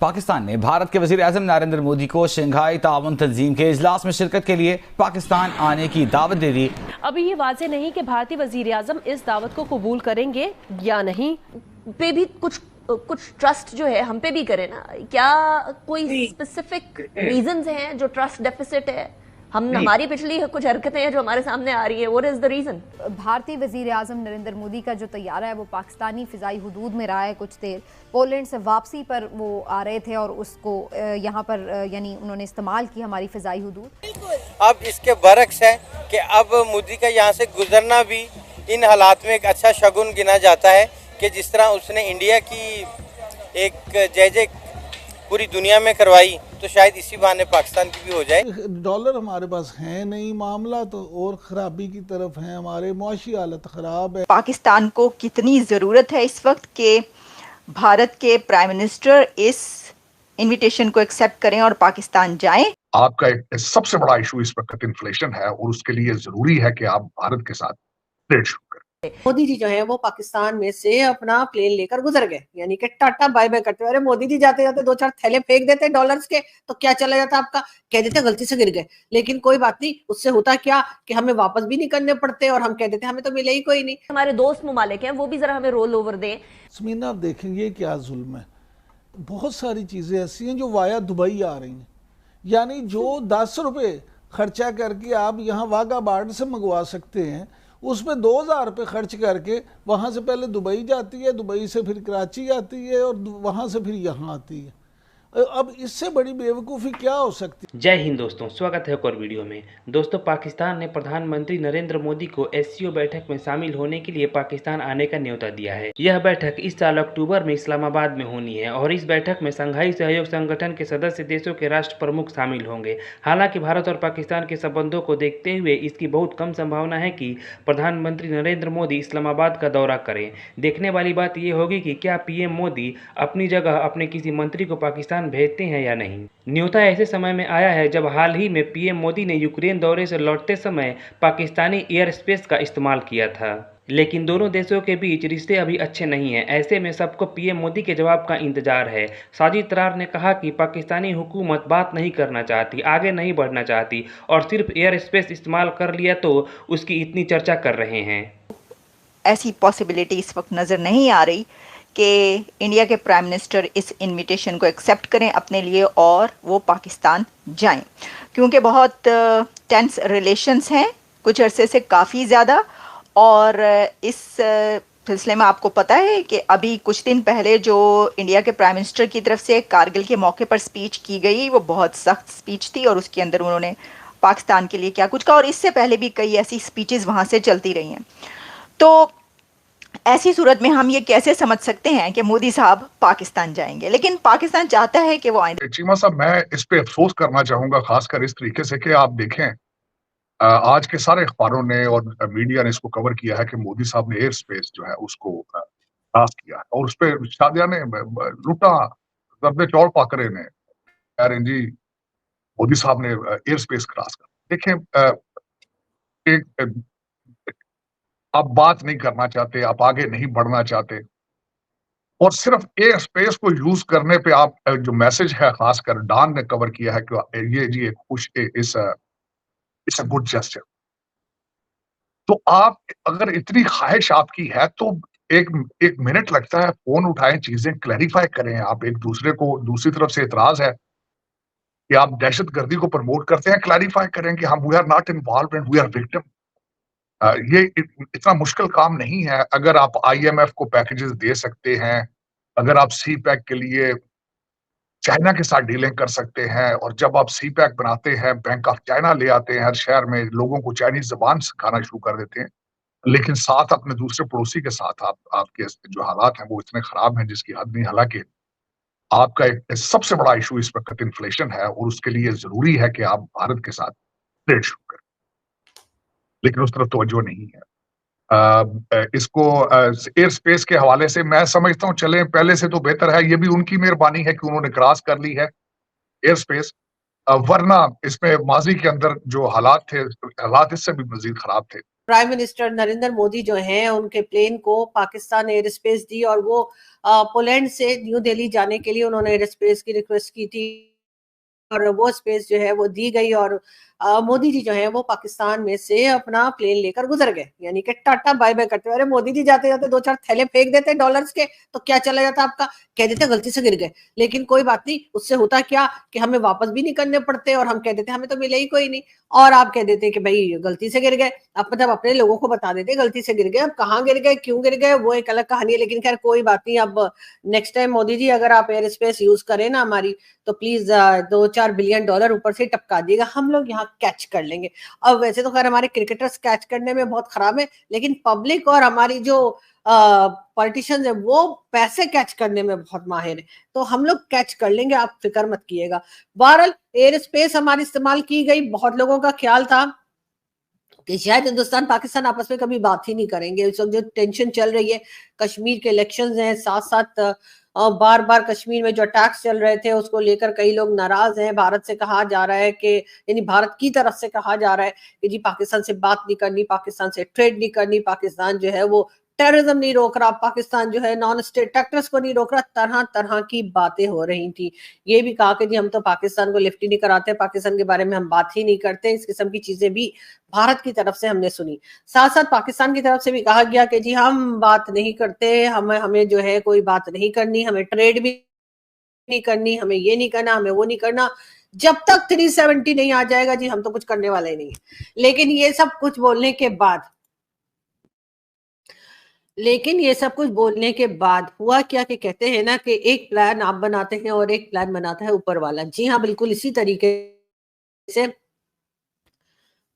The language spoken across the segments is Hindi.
पाकिस्तान ने भारत के वज़ीर-ए-आज़म नरेंद्र मोदी को शंघाई ताउन तंजीम के इजलास में शिरकत के लिए पाकिस्तान आने की दावत दे दी। अभी ये वाज़ेह नहीं कि भारतीय वज़ीर-ए-आज़म इस दावत को कबूल करेंगे या नहीं। पे भी कुछ ट्रस्ट जो है हम पे भी करे ना। क्या कोई स्पेसिफिक रीजंस हैं जो ट्रस्ट डेफिसिट है? हमारी पिछली कुछ हरकतें हैं जो हमारे सामने आ रही है। What is the reason? भारतीय वज़ीर-ए-आज़म नरेंद्र मोदी का जो तैयारा है वो पाकिस्तानी फ़िज़ाई हुदूद में रहा है कुछ देर। पोलैंड से वापसी पर वो आ रहे थे और उसको यहाँ पर यानी उन्होंने इस्तेमाल की हमारी फ़िज़ाई हुदूद। अब इसके बरक्स है कि अब मोदी का यहाँ से गुजरना भी इन हालात में एक अच्छा शगुन गिना जाता है कि जिस तरह उसने इंडिया की एक जय पूरी दुनिया में करवाई, तो शायद इसी बहाने पाकिस्तान की भी हो जाए। डॉलर हमारे पास है नहीं, मामला तो और खराबी की तरफ है, हमारे मुआशी हालत खराब है। पाकिस्तान को कितनी ज़रूरत है इस वक्त के भारत के प्राइम मिनिस्टर इस इनविटेशन को एक्सेप्ट करें और पाकिस्तान जाएं। आपका एक सबसे बड़ा इशू इस वक्त इन्फ्लेशन है और उसके लिए जरूरी है कि आप भारत के साथ ट्रेड शुरू करें। मोदी जी जो है वो पाकिस्तान में से अपना प्लेन लेकर गुजर गए, यानी कि टाटा बाय बाय करते। अरे मोदी जी जाते जाते 2-4 थैले फेंक देते डॉलर्स के तो क्या चला जाता आपका, कह देते गलती से गिर गए। लेकिन कोई बात नहीं, उससे होता क्या कि हमें वापस भी नहीं करने पड़ते और हम कह देते हमें तो मिले ही कोई नहीं। हमारे दोस्त मुमालिक हैं, वो भी जरा हमें रोल ओवर दें। समीना, आप देखेंगे क्या जुल्म है। बहुत सारी चीजें ऐसी हैं जो वाया दुबई आ रही हैं, यानी जो 10 रुपए खर्चा करके आप यहाँ वाघा बॉर्डर से मंगवा सकते हैं, उसमें 2000 रुपये खर्च करके वहाँ से पहले दुबई जाती है, दुबई से फिर कराची आती है और वहाँ से फिर यहाँ आती है। अब इससे बड़ी बेवकूफ़ी क्या हो सकती है। जय हिंद दोस्तों, स्वागत है एक और वीडियो में। दोस्तों, पाकिस्तान ने प्रधानमंत्री नरेंद्र मोदी को एससीओ बैठक में शामिल होने के लिए पाकिस्तान आने का न्योता दिया है। यह बैठक इस साल अक्टूबर में इस्लामाबाद में होनी है और इस बैठक में शंघाई सहयोग संगठन के सदस्य देशों के राष्ट्र प्रमुख शामिल होंगे। हालांकि भारत और पाकिस्तान के संबंधों को देखते हुए इसकी बहुत कम संभावना है कि प्रधानमंत्री नरेंद्र मोदी इस्लामाबाद का दौरा करें। देखने वाली बात यह होगी कि क्या पीएम मोदी अपनी जगह अपने किसी मंत्री को पाकिस्तान भेजते हैं या नहीं। न्योता ऐसे समय में आया है जब हाल ही में पीएम मोदी ने यूक्रेन दौरे से लौटते समय पाकिस्तानी एयर स्पेस का इस्तेमाल किया था, लेकिन दोनों देशों के बीच रिश्ते अभी अच्छे नहीं हैं। ऐसे में सबको पीएम मोदी के जवाब का इंतजार है। साजिद तरार ने कहा कि पाकिस्तानी हुकूमत बात नहीं करना चाहती, आगे नहीं बढ़ना चाहती और सिर्फ एयर स्पेस इस्तेमाल कर लिया तो उसकी इतनी चर्चा कर रहे हैं। ऐसी पॉसिबिलिटी इस वक्त नज़र नहीं आ रही कि इंडिया के प्राइम मिनिस्टर इस इनविटेशन को एक्सेप्ट करें अपने लिए और वो पाकिस्तान जाएं, क्योंकि बहुत टेंस रिलेशंस हैं कुछ अरसे से काफ़ी ज़्यादा। और इस सिलसिले में आपको पता है कि अभी कुछ दिन पहले जो इंडिया के प्राइम मिनिस्टर की तरफ से कारगिल के मौके पर स्पीच की गई, वो बहुत सख्त स्पीच थी और उसके अंदर उन्होंने पाकिस्तान के लिए क्या कुछ कहा और इससे पहले भी कई ऐसी स्पीचेस वहाँ से चलती रही हैं। तो ऐसी सूरत में हम ये कैसे समझ सकते हैं कि मोदी साहब पाकिस्तान जाएंगे, लेकिन पाकिस्तान चाहता है कि वो आए। चीमा साहब, मैं इस पे अफसोस करना चाहूंगा, खासकर इस तरीके से कि आप देखें आज के सारे अखबारों ने और मीडिया ने इसको कवर किया है कि मोदी साहब ने एयर स्पेस जो है उसको क्रॉस किया है और उस पर शादिया ने लुटा जब्दे चौड़ पाकरे ने यार जी मोदी साहब ने एयर स्पेस क्रॉस कर। देखें, एक आप बात नहीं करना चाहते, आप आगे नहीं बढ़ना चाहते और सिर्फ एयर स्पेस को यूज करने पे आप जो मैसेज है, खासकर डॉन ने कवर किया है कि ये जी एक खुश इस अ गुड जेस्चर। तो आप अगर इतनी ख्वाहिश आपकी है तो एक मिनट लगता है, फोन उठाएं, चीजें क्लैरिफाई करें। आप एक दूसरे को, दूसरी तरफ से इतराज है कि आप दहशतगर्दी को प्रमोट करते हैं, क्लैरिफाई करें कि हम we are not involve and we are victim. ये इतना मुश्किल काम नहीं है। अगर आप आईएमएफ को पैकेजेस दे सकते हैं, अगर आप सी पैक के लिए चाइना के साथ डीलिंग कर सकते हैं और जब आप सी पैक बनाते हैं, बैंक ऑफ चाइना ले आते हैं हर शहर में, लोगों को चाइनीज जबान सिखाना शुरू कर देते हैं, लेकिन साथ अपने दूसरे पड़ोसी के साथ आपके जो हालात हैं वो इतने खराब हैं जिसकी हद नहीं। हालांकि आपका एक सबसे बड़ा इशू इस वक्त इन्फ्लेशन है और उसके लिए जरूरी है कि आप भारत के साथ ट्रेड शुरू करें, लेकिन उस तरफ तवज्जो नहीं है। इसको एयर स्पेस के हवाले से मैं समझता हूँ चले पहले से तो बेहतर है। ये भी उनकी मेहरबानी है कि उन्होंने क्रॉस कर ली है एयर स्पेस, वरना इसमें माजी के अंदर जो हालात थे, हालात इससे भी मजीद खराब थे। प्राइम मिनिस्टर नरेंद्र मोदी जो हैं उनके प्लेन को पाकिस्तान एयर स्पेस दी और वो पोलैंड से न्यू दिल्ली जाने के लिए उन्होंने एयर स्पेस की रिक्वेस्ट की थी और वो स्पेस जो है वो दी गई और मोदी जी जो है वो पाकिस्तान में से अपना प्लेन लेकर गुजर गए, यानी कि टाटा बाय बाय करते हुए। अरे मोदी जी जाते जाते 2-4 थैले फेंक देते डॉलर्स के तो क्या चला जाता आपका, कह देते गलती से गिर गए। लेकिन कोई बात नहीं, उससे होता क्या कि हमें वापस भी नहीं करने पड़ते और हम कह देते हमें तो मिले ही कोई नहीं, और आप कह देते कि भाई गलती से गिर गए। अब मतलब अपने लोगों को बता देते गलती से गिर गए, अब कहाँ गिर गए क्यों गिर गए वो एक अलग कहानी है। लेकिन खैर कोई बात नहीं, अब नेक्स्ट टाइम मोदी जी अगर आप एयर स्पेस यूज करें ना हमारी, तो प्लीज 2-4 बिलियन डॉलर ऊपर से टपका दिएगा, हम लोग यहाँ कैच कर लेंगे। अब वैसे तो खैर हमारे क्रिकेटर्स कैच करने में बहुत खराब है, लेकिन पब्लिक और हमारी जो पॉलिटिशियंस है वो पैसे कैच करने में बहुत माहिर है, तो हम लोग कैच कर लेंगे, आप फिक्र मत कीजिएगा। बहरहाल एयर स्पेस हमारी इस्तेमाल की गई, बहुत लोगों का ख्याल था कि शायद हिंदुस्तान पाकिस्तान आपस में कभी बात ही नहीं करेंगे। इस वक्त जो टेंशन चल रही है, कश्मीर के इलेक्शंस हैं, साथ साथ बार बार कश्मीर में जो अटैक्स चल रहे थे उसको लेकर कई लोग नाराज हैं। भारत से कहा जा रहा है कि, यानी भारत की तरफ से कहा जा रहा है कि जी पाकिस्तान से बात नहीं करनी, पाकिस्तान से ट्रेड नहीं करनी, पाकिस्तान जो है वो टेररिज्म नहीं रोक रहा, पाकिस्तान जो है नॉन स्टेट एक्टर्स को नहीं रोक रहा, तरह तरह की बातें हो रही थी। ये भी कहा कि जी हम तो पाकिस्तान को लिफ्ट ही नहीं कराते, पाकिस्तान के बारे में हम बात ही नहीं करते, इस किस्म की चीजें भी भारत की तरफ से हमने सुनी। साथ साथ पाकिस्तान की तरफ से भी कहा गया कि जी हम बात नहीं करते, हमें जो है कोई बात नहीं करनी, हमें ट्रेड भी नहीं करनी, हमें ये नहीं करना, हमें वो नहीं करना, जब तक 370 नहीं आ जाएगा जी हम तो कुछ करने वाले नहीं है। लेकिन ये सब कुछ बोलने के बाद हुआ क्या कि कहते हैं ना कि एक प्लान आप बनाते हैं और एक प्लान बनाता है ऊपर वाला। जी हाँ, बिल्कुल इसी तरीके से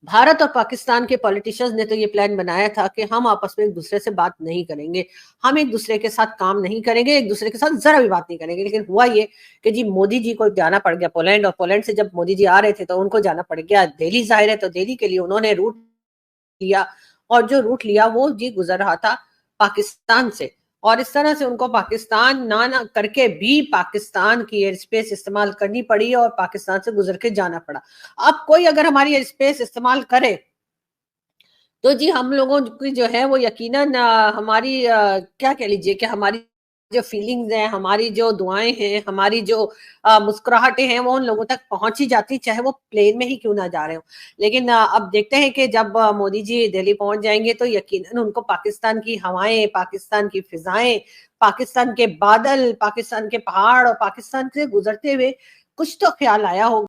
भारत और पाकिस्तान के पॉलिटिशियंस ने तो ये प्लान बनाया था कि हम आपस में एक दूसरे से बात नहीं करेंगे, हम एक दूसरे के साथ काम नहीं करेंगे, एक दूसरे के साथ जरा भी बात नहीं करेंगे। लेकिन हुआ ये कि जी मोदी जी को जाना पड़ गया पोलैंड, और पोलैंड से जब मोदी जी आ रहे थे तो उनको जाना पड़ गया दिल्ली, जाहिर है, तो दिल्ली के लिए उन्होंने रूट लिया, और जो रूट लिया वो जी गुजर रहा था पाकिस्तान से, और इस तरह से उनको पाकिस्तान ना करके भी पाकिस्तान की एयर स्पेस इस्तेमाल करनी पड़ी और पाकिस्तान से गुजर के जाना पड़ा। अब कोई अगर हमारी एयर स्पेस इस्तेमाल करे तो जी हम लोगों की जो है वो यकीनन हमारी क्या कह लीजिए कि हमारी जो फीलिंग्स हैं, हमारी जो दुआएं हैं, हमारी जो मुस्कुराहटें हैं वो उन लोगों तक पहुंच ही जाती, चाहे वो प्लेन में ही क्यों ना जा रहे हो। लेकिन अब देखते हैं कि जब मोदी जी दिल्ली पहुंच जाएंगे तो यकीनन उनको पाकिस्तान की हवाएं, पाकिस्तान की फिजाएं, पाकिस्तान के बादल, पाकिस्तान के पहाड़ और पाकिस्तान से गुजरते हुए कुछ तो ख्याल आया होगा।